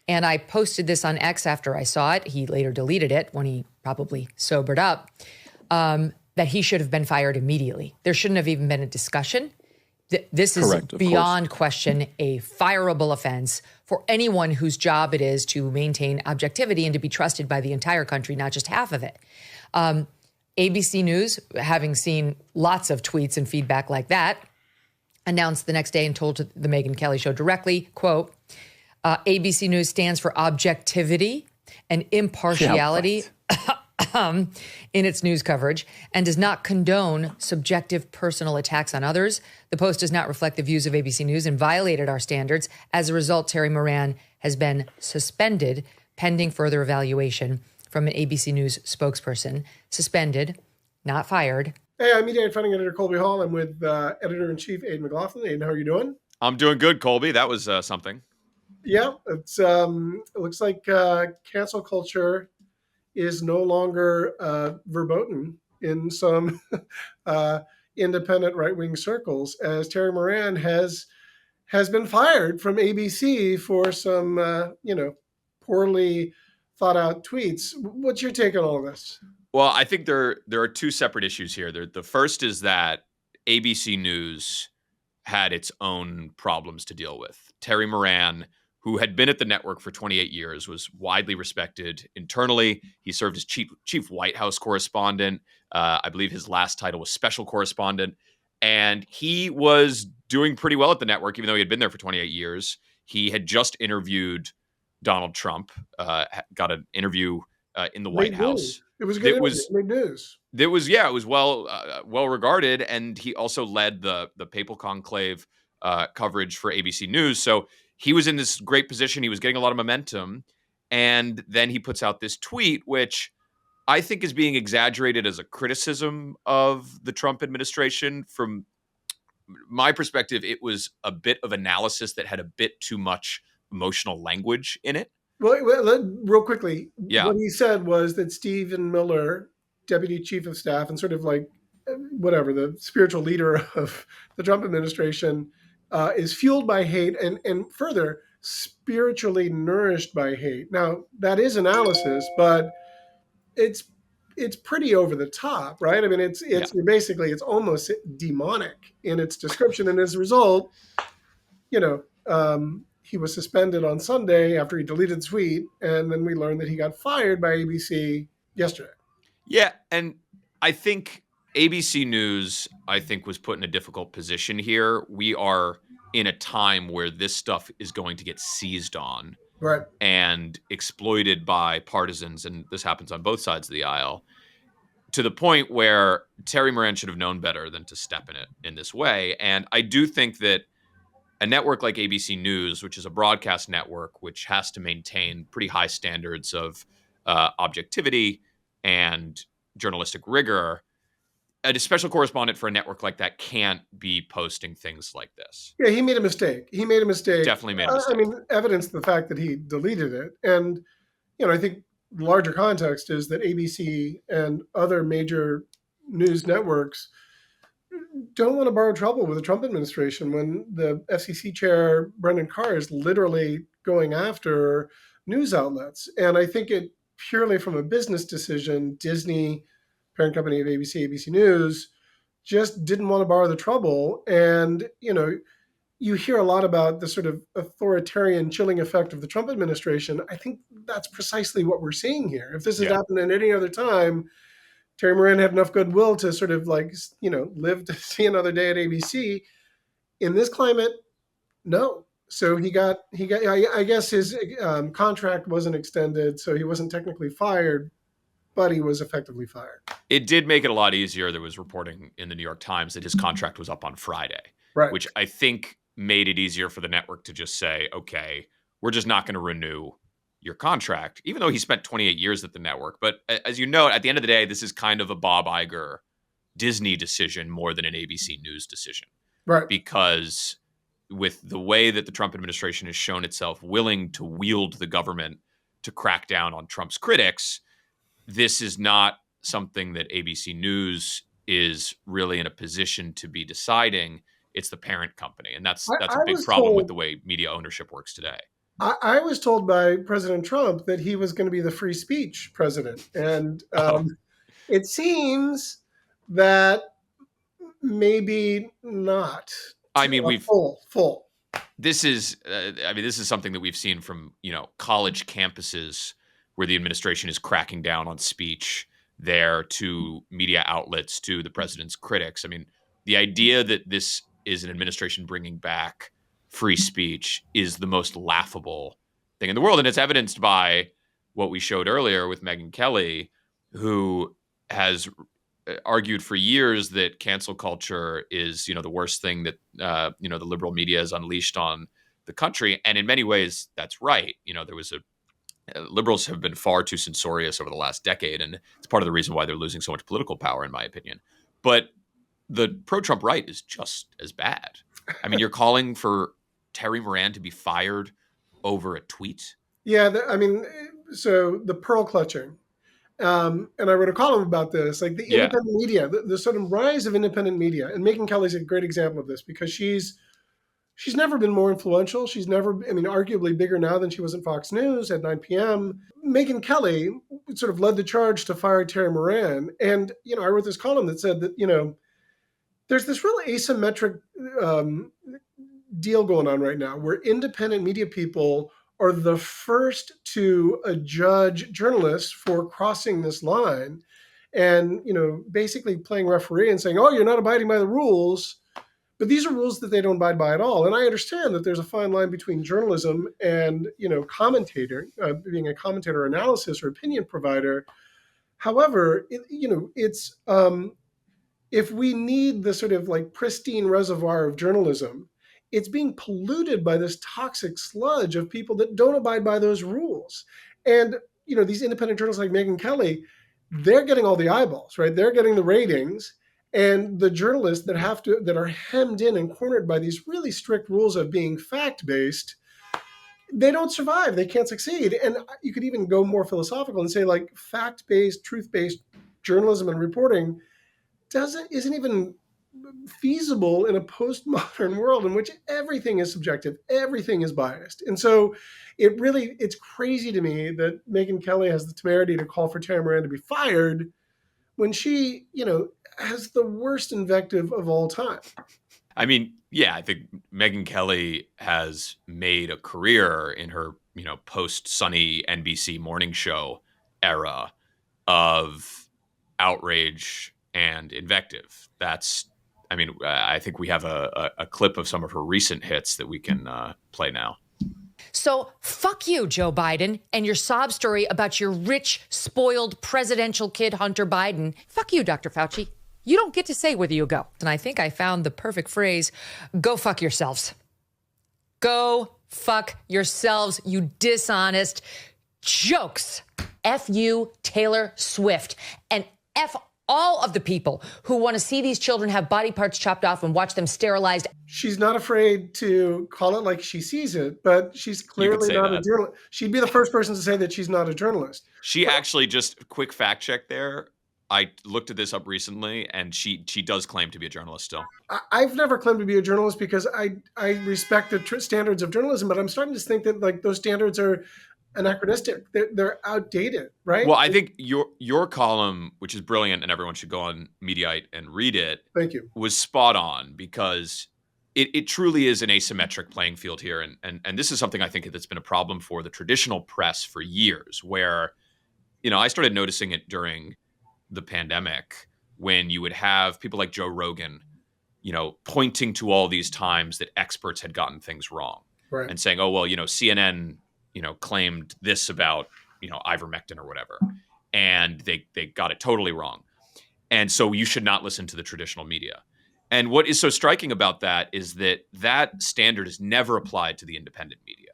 And I posted this on X after I saw it. He later deleted it when he probably sobered up, that he should have been fired immediately. There shouldn't have even been a discussion. This is beyond question a fireable offense for anyone whose job it is to maintain objectivity and to be trusted by the entire country, not just half of it. ABC News, having seen lots of tweets and feedback like that, announced the next day and told the Megyn Kelly show directly, quote, ABC News stands for objectivity and impartiality in its news coverage and does not condone subjective personal attacks on others. The Post does not reflect the views of ABC News and violated our standards. As a result, Terry Moran has been suspended pending further evaluation from an ABC News spokesperson. Suspended, not fired. Hey, I'm Mediaite funding editor Colby Hall. I'm with editor-in-chief Aidan McLaughlin. Aidan, how are you doing? I'm doing good, Colby. That was something. Yeah, it looks like cancel culture is no longer verboten in some independent right-wing circles, as Terry Moran has been fired from ABC for some poorly thought out tweets. What's your take on all of this? Well, I think there are two separate issues here. The first is that ABC News had its own problems to deal with. Terry Moran, who had been at the network for 28 years, was widely respected internally. He served as chief White House correspondent. I believe his last title was special correspondent. And he was doing pretty well at the network, even though he had been there for 28 years. He had just interviewed Donald Trump, got an interview in the White House. It was good. It was big news. It was well regarded, and he also led the Papal Conclave coverage for ABC News. So he was in this great position. He was getting a lot of momentum, and then he puts out this tweet, which I think is being exaggerated as a criticism of the Trump administration. From my perspective, it was a bit of analysis that had a bit too much emotional language in it. Well, real quickly, what he said was that Stephen Miller, deputy chief of staff and sort of like the spiritual leader of the Trump administration, is fueled by hate and further spiritually nourished by hate. Now, that is analysis, but it's pretty over the top, right? I mean, it's basically, it's almost demonic in its description. And as a result, he was suspended on Sunday after he deleted the tweet, and then we learned that he got fired by ABC yesterday. Yeah, and I think ABC News, was put in a difficult position here. We are in a time where this stuff is going to get seized on and exploited by partisans, and this happens on both sides of the aisle, to the point where Terry Moran should have known better than to step in it in this way. And I do think that a network like ABC News, which is a broadcast network, which has to maintain pretty high standards of objectivity and journalistic rigor, a special correspondent for a network like that can't be posting things like this. Yeah, he made a mistake. Definitely made a mistake. I mean, evidence the fact that he deleted it. And, I think the larger context is that ABC and other major news networks don't want to borrow trouble with the Trump administration when the FCC chair, Brendan Carr, is literally going after news outlets. And I think it purely from a business decision, Disney, parent company of ABC News, just didn't want to borrow the trouble. And, you hear a lot about the sort of authoritarian chilling effect of the Trump administration. I think that's precisely what we're seeing here. If this had happened at any other time, Terry Moran had enough goodwill to sort of live to see another day at ABC. In this climate, no. So he got. I guess his contract wasn't extended, so he wasn't technically fired, but he was effectively fired. It did make it a lot easier. There was reporting in the New York Times that his contract was up on Friday, which I think made it easier for the network to just say, okay, we're just not going to renew your contract, even though he spent 28 years at the network. But as you know, at the end of the day, this is kind of a Bob Iger Disney decision more than an ABC News decision. Right. Because with the way that the Trump administration has shown itself willing to wield the government to crack down on Trump's critics, this is not something that ABC News is really in a position to be deciding. It's the parent company. And that's a big problem with the way media ownership works today. I was told by President Trump that he was going to be the free speech president. And it seems that maybe not. I mean, full. This is something that we've seen from, college campuses where the administration is cracking down on speech there, to media outlets, to the president's critics. I mean, the idea that this is an administration bringing back free speech is the most laughable thing in the world. And it's evidenced by what we showed earlier with Megyn Kelly, who has argued for years that cancel culture is, the worst thing that, the liberal media has unleashed on the country. And in many ways, that's right. There was liberals have been far too censorious over the last decade, and it's part of the reason why they're losing so much political power, in my opinion. But the pro-Trump right is just as bad. I mean, you're calling for Terry Moran to be fired over a tweet? Yeah, so the pearl clutching. And I wrote a column about this, like the independent media, the sort of rise of independent media. And Megyn Kelly's a great example of this, because she's never been more influential. She's never, arguably bigger now than she was at Fox News at 9 p.m. Megyn Kelly sort of led the charge to fire Terry Moran. And, I wrote this column that said that, there's this really asymmetric deal going on right now, where independent media people are the first to judge journalists for crossing this line and, basically playing referee and saying, oh, you're not abiding by the rules. But these are rules that they don't abide by at all. And I understand that there's a fine line between journalism and, commentator, being a commentator, analysis, or opinion provider. However, it's if we need the sort of like pristine reservoir of journalism, it's being polluted by this toxic sludge of people that don't abide by those rules. And, these independent journalists like Megyn Kelly, they're getting all the eyeballs, right? They're getting the ratings. And the journalists that are hemmed in and cornered by these really strict rules of being fact-based, they don't survive. They can't succeed. And you could even go more philosophical and say, like, fact-based, truth-based journalism and reporting isn't even feasible in a postmodern world in which everything is subjective, everything is biased. And so it's crazy to me that Megyn Kelly has the temerity to call for Terry Moran to be fired when she, has the worst invective of all time. I mean, yeah, I think Megyn Kelly has made a career in her, post-Sunny NBC morning show era of outrage and invective. I think we have a clip of some of her recent hits that we can play now. So fuck you, Joe Biden, and your sob story about your rich, spoiled presidential kid, Hunter Biden. Fuck you, Dr. Fauci. You don't get to say whether you go. And I think I found the perfect phrase. Go fuck yourselves. Go fuck yourselves, you dishonest jokes. F you, Taylor Swift. And F all of the people who want to see these children have body parts chopped off and watch them sterilized. She's not afraid to call it like she sees it, but she's clearly not a journalist. She'd be the first person to say that she's not a journalist. Actually, just quick fact check there. I looked at this up recently, and she does claim to be a journalist still. I've never claimed to be a journalist because I respect the standards of journalism, but I'm starting to think that like those standards are anachronistic. They're outdated, right? Well, I think your column, which is brilliant, and everyone should go on Mediaite and read it. Thank you. Was spot on, because it truly is an asymmetric playing field here, and this is something I think that's been a problem for the traditional press for years. Where, I started noticing it during the pandemic, when you would have people like Joe Rogan, pointing to all these times that experts had gotten things wrong, right, and saying, oh well, CNN. Claimed this about, ivermectin or whatever, and they got it totally wrong. And so you should not listen to the traditional media. And what is so striking about that is that standard is never applied to the independent media.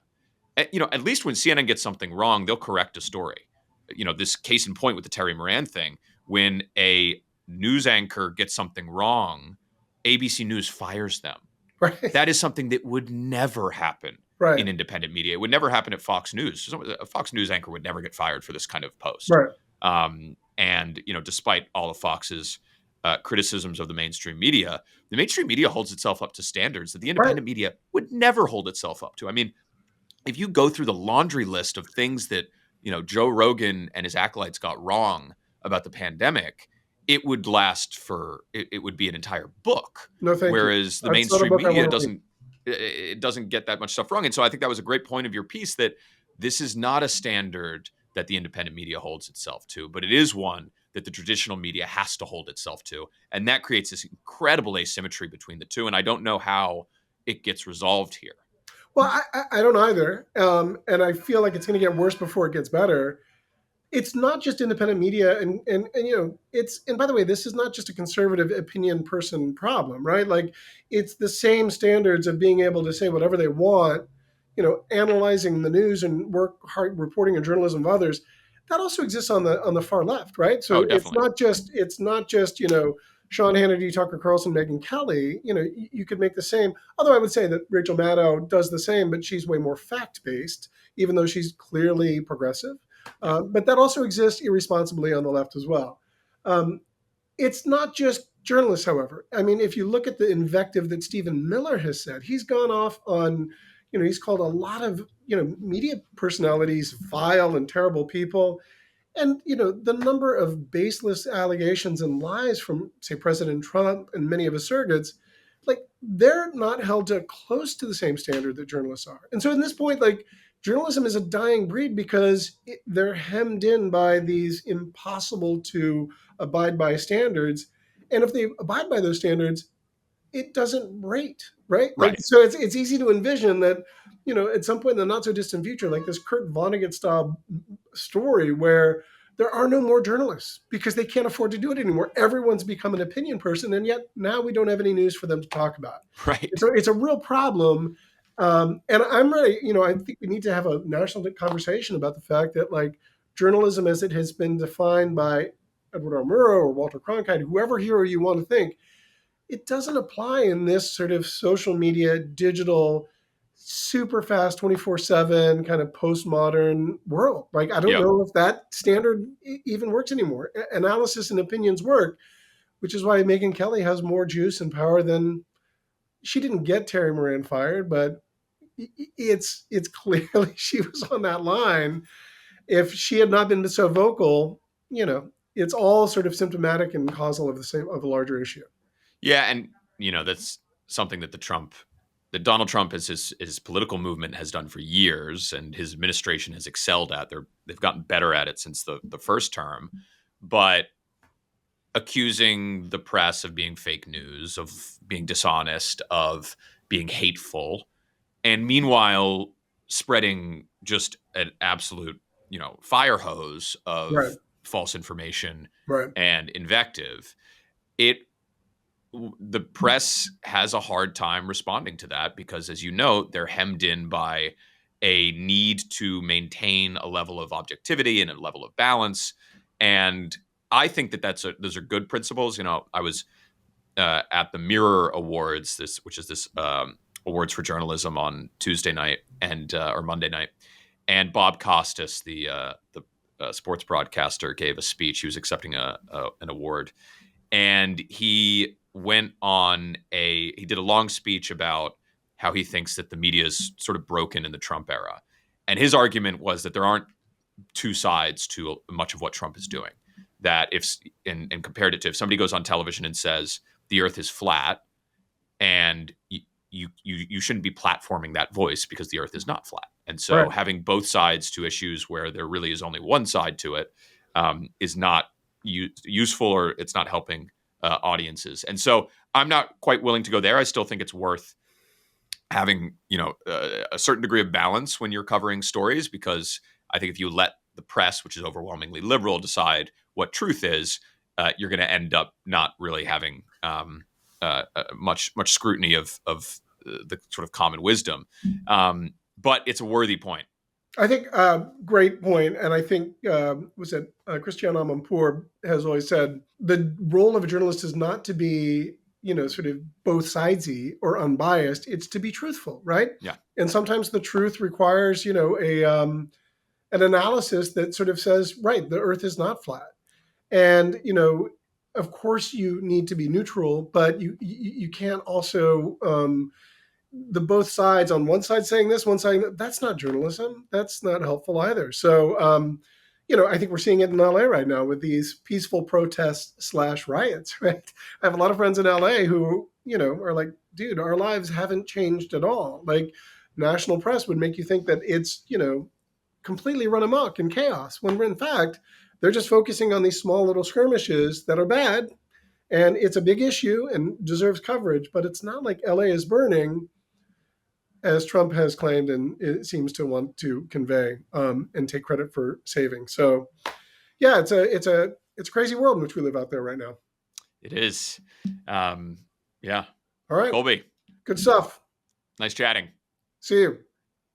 At least when CNN gets something wrong, they'll correct a story. This case in point with the Terry Moran thing, when a news anchor gets something wrong, ABC News fires them. Right. That is something that would never happen. Right. In independent media. It would never happen at Fox News. A Fox News anchor would never get fired for this kind of post. Right. And, despite all of Fox's criticisms of the mainstream media holds itself up to standards that the independent media would never hold itself up to. I mean, if you go through the laundry list of things that, Joe Rogan and his acolytes got wrong about the pandemic, it would last it would be an entire book. No, thank you. Whereas the That's not a mainstream book I media want to read. doesn't get that much stuff wrong. And so I think that was a great point of your piece, that this is not a standard that the independent media holds itself to, but it is one that the traditional media has to hold itself to. And that creates this incredible asymmetry between the two. And I don't know how it gets resolved here. Well, I don't either. And I feel like it's going to get worse before it gets better. It's not just independent media. And by the way, this is not just a conservative opinion person problem, right? Like, it's the same standards of being able to say whatever they want, analyzing the news and work hard reporting and journalism of others. That also exists on the far left, right? So it's not just Sean Hannity, Tucker Carlson, Megyn Kelly. You could make the same. Although I would say that Rachel Maddow does the same, but she's way more fact-based, even though she's clearly progressive. But that also exists irresponsibly on the left as well. It's not just journalists, however. I mean, if you look at the invective that Stephen Miller has said, he's gone off on, he's called a lot of, media personalities vile and terrible people. And, the number of baseless allegations and lies from, say, President Trump and many of his surrogates, like, they're not held to close to the same standard that journalists are. And so in this point, like, journalism is a dying breed because they're hemmed in by these impossible to abide by standards. And if they abide by those standards, it doesn't rate, right? Like, so it's easy to envision that, at some point in the not so distant future, like this Kurt Vonnegut style story where there are no more journalists because they can't afford to do it anymore. Everyone's become an opinion person, and yet now we don't have any news for them to talk about. Right. So it's a real problem. And I'm ready, I think we need to have a national conversation about the fact that, like, journalism as it has been defined by Edward R. Murrow or Walter Cronkite, whoever hero you want to think, it doesn't apply in this sort of social media, digital, super fast 24/7 kind of postmodern world. Like, I don't know if that standard even works anymore. Analysis and opinions work, which is why Megyn Kelly has more juice and power than she didn't get Terry Moran fired, but it's clearly she was on that line. If she had not been so vocal, it's all sort of symptomatic and causal of a larger issue. Yeah, and that's something that Donald Trump as his political movement has done for years, and his administration has excelled at. They've gotten better at it since the first term, but accusing the press of being fake news, of being dishonest, of being hateful, and meanwhile spreading just an absolute fire hose of false information and invective. The press has a hard time responding to that because, as you know, they're hemmed in by a need to maintain a level of objectivity and a level of balance. And I think that those are good principles. I was at the Mirror Awards, which is this awards for journalism on Tuesday night or Monday night, and Bob Costas, the sports broadcaster, gave a speech. He was accepting an award, and he did a long speech about how he thinks that the media is sort of broken in the Trump era. And his argument was that there aren't two sides to much of what Trump is doing. That and compared it to if somebody goes on television and says the earth is flat, and you shouldn't be platforming that voice because the earth is not flat. And so having both sides to issues where there really is only one side to it is not useful, or it's not helping audiences. And so I'm not quite willing to go there. I still think it's worth having, a certain degree of balance when you're covering stories, because I think if you let the press, which is overwhelmingly liberal, decide what truth is, you're going to end up not really having much scrutiny of the sort of common wisdom. But it's a worthy point. I think great point. And I think Christiane Amanpour has always said the role of a journalist is not to be, sort of both sidesy or unbiased. It's to be truthful, right? Yeah. And sometimes the truth requires, an analysis that sort of says, right, the earth is not flat. And, of course you need to be neutral, but you can't also, the both sides on one side saying this, one side, that's not journalism. That's not helpful either. So, I think we're seeing it in LA right now with these peaceful protests / riots, right? I have a lot of friends in LA who, are like, dude, our lives haven't changed at all. Like, national press would make you think that it's, completely run amok in chaos, when in fact, they're just focusing on these small little skirmishes that are bad. And it's a big issue and deserves coverage, but it's not like LA is burning, as Trump has claimed and it seems to want to convey and take credit for saving. So, yeah, it's a crazy world in which we live out there right now. It is. Yeah. All right. Colby. Good stuff. Nice chatting. See you.